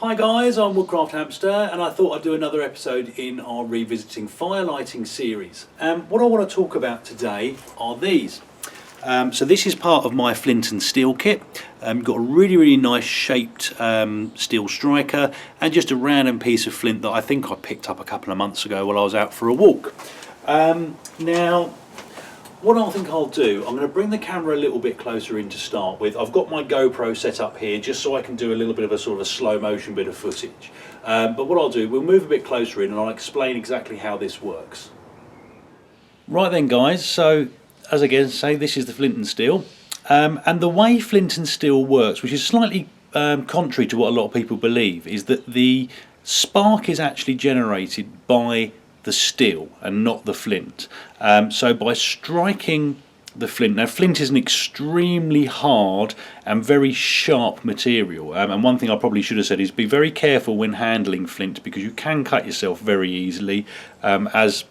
Hi guys, I'm Woodcraft Hamster and I thought I'd do another episode in our Revisiting Firelighting series. What I want to talk about today are these. So this is part of my flint and steel kit. Got a really nice shaped steel striker and just a random piece of flint that I think I picked up a couple of months ago while I was out for a walk. Now, what I think I'll do, I'm going to bring the camera a little bit closer in to start with. I've got my GoPro set up here just so I can do a little bit of a sort of a slow motion bit of footage. But what I'll do, we'll move a bit closer in and I'll explain exactly how this works. Right then guys, so as again say, this is the flint and steel. And the way flint and steel works, which is slightly contrary to what a lot of people believe, is that the spark is actually generated by the steel and not the flint. So by striking the flint, now flint is an extremely hard and very sharp material, and one thing I probably should have said is be very careful when handling flint because you can cut yourself very easily, as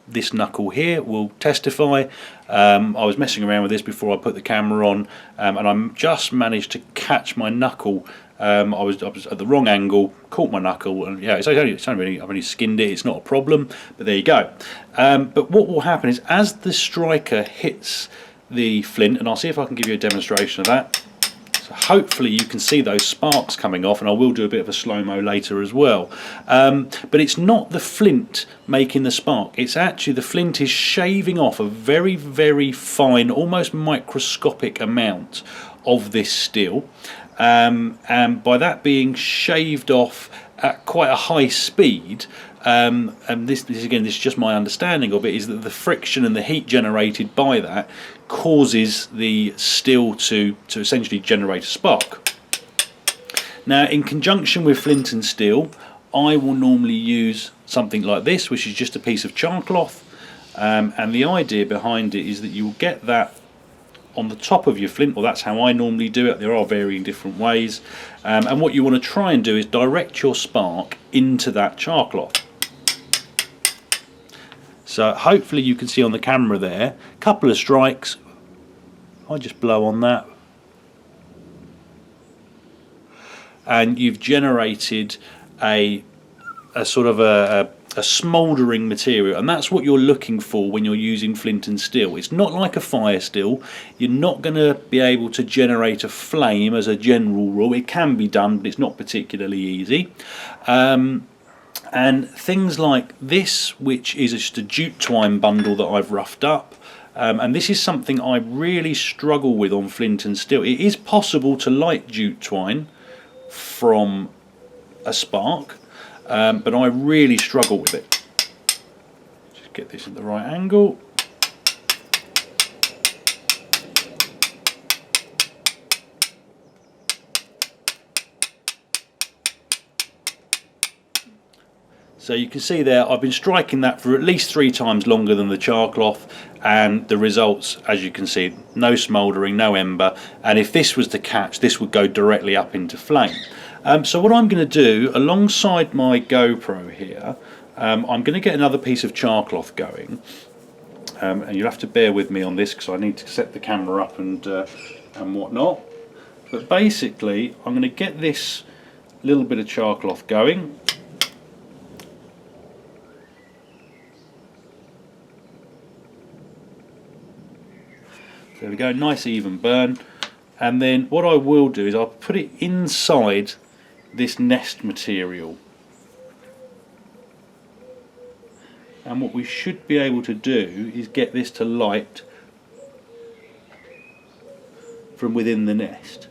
this knuckle here will testify. I was messing around with this before I put the camera on, and I just managed to catch my knuckle. I was at the wrong angle, caught my knuckle, and yeah, I've only skinned it. It's not a problem, but there you go. But what will happen is as the striker hits the flint, and I'll see if I can give you a demonstration of that. So hopefully you can see those sparks coming off, and I will do a bit of a slow-mo later as well. But it's not the flint making the spark, it's actually the flint is shaving off a very fine, almost microscopic amount of this steel. And by that being shaved off at quite a high speed, and this is just my understanding of it, is that the friction and the heat generated by that causes the steel to essentially generate a spark. Now, in conjunction with flint and steel, I will normally use something like this, which is just a piece of char cloth, and the idea behind it is that you will get that on the top of your flint, or that's how I normally do it. There are varying different ways, and what you want to try and do is direct your spark into that char cloth. So hopefully you can see on the camera there, a couple of strikes. I just blow on that, and you've generated a sort of a smouldering material, and that's what you're looking for when you're using flint and steel. It's not like a fire steel. You're not going to be able to generate a flame as a general rule. It can be done, but it's not particularly easy. And things like this, which is just a jute twine bundle that I've roughed up, and this is something I really struggle with on flint and steel. It is possible to light jute twine from a spark, but I really struggle with it. Just get this at the right angle. So you can see there, I've been striking that for at least 3 times longer than the char cloth, and the results, as you can see, no smouldering, no ember, and if this was to catch, this would go directly up into flame. So what I'm going to do, alongside my GoPro here, I'm going to get another piece of char cloth going, and you'll have to bear with me on this because I need to set the camera up and whatnot. But basically, I'm going to get this little bit of char cloth going. There we go, nice even burn. And then what I will do is I'll put it inside this nest material. And what we should be able to do is get this to light from within the nest.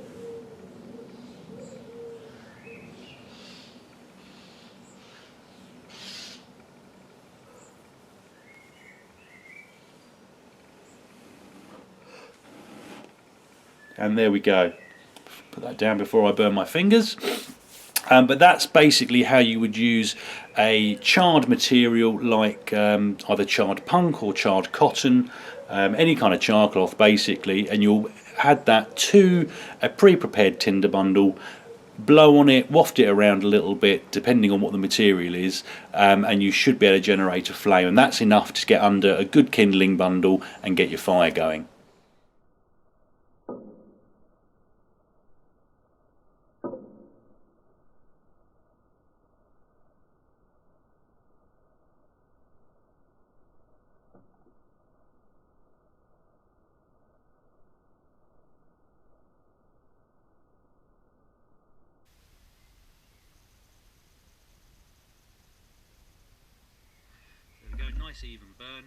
And there we go. Put that down before I burn my fingers. But that's basically how you would use a charred material like either charred punk or charred cotton, any kind of char cloth basically, and you'll add that to a pre-prepared tinder bundle, blow on it, waft it around a little bit depending on what the material is, and you should be able to generate a flame, and that's enough to get under a good kindling bundle and get your fire going. nice even burn.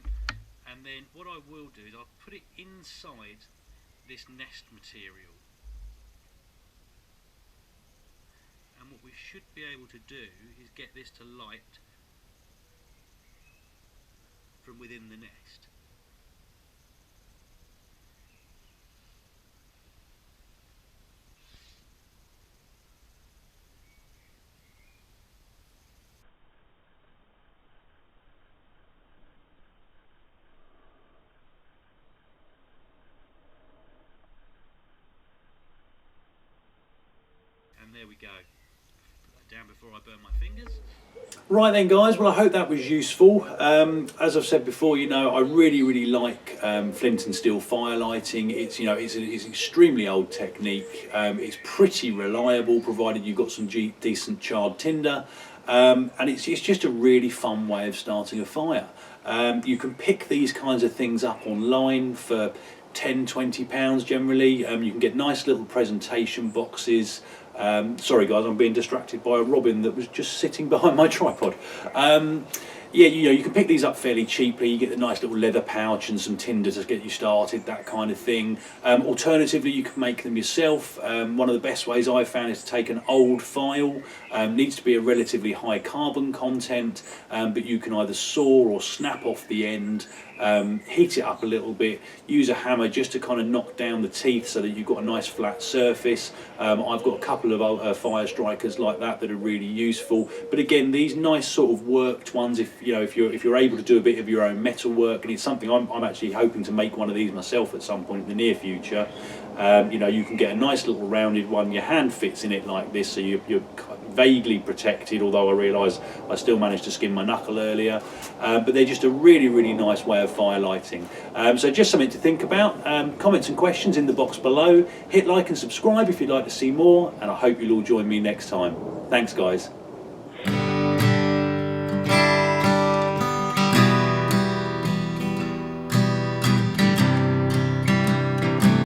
And then what I will do is I'll put it inside this nest material. And what we should be able to do is get this to light from within the nest. And there we go. Put that down before I burn my fingers. Right then guys, well I hope that was useful. As I've said before, you know, I really like flint and steel firelighting. It's, you know, it's an extremely old technique. It's pretty reliable provided you've got some decent charred tinder, and it's just a really fun way of starting a fire. You can pick these kinds of things up online for £10–20 generally. You can get nice little presentation boxes. Sorry guys, I'm being distracted by a robin that was just sitting behind my tripod. Yeah, you know, you can pick these up fairly cheaply. You get a nice little leather pouch and some tinder to get you started, that kind of thing. Alternatively, you can make them yourself. One of the best ways I've found is to take an old file. Needs to be a relatively high carbon content, but you can either saw or snap off the end, heat it up a little bit, use a hammer just to kind of knock down the teeth so that you've got a nice flat surface. I've got a couple of fire strikers like that that are really useful. But again, these nice sort of worked ones, if you're able to do a bit of your own metal work, and it's something I'm actually hoping to make one of these myself at some point in the near future. You know, you can get a nice little rounded one. Your hand fits in it like this, so you're vaguely protected, although I realise I still managed to skin my knuckle earlier. But they're just a really nice way of fire lighting. So just something to think about. Comments and questions in the box below. Hit like and subscribe if you'd like to see more, and I hope you'll all join me next time. Thanks guys.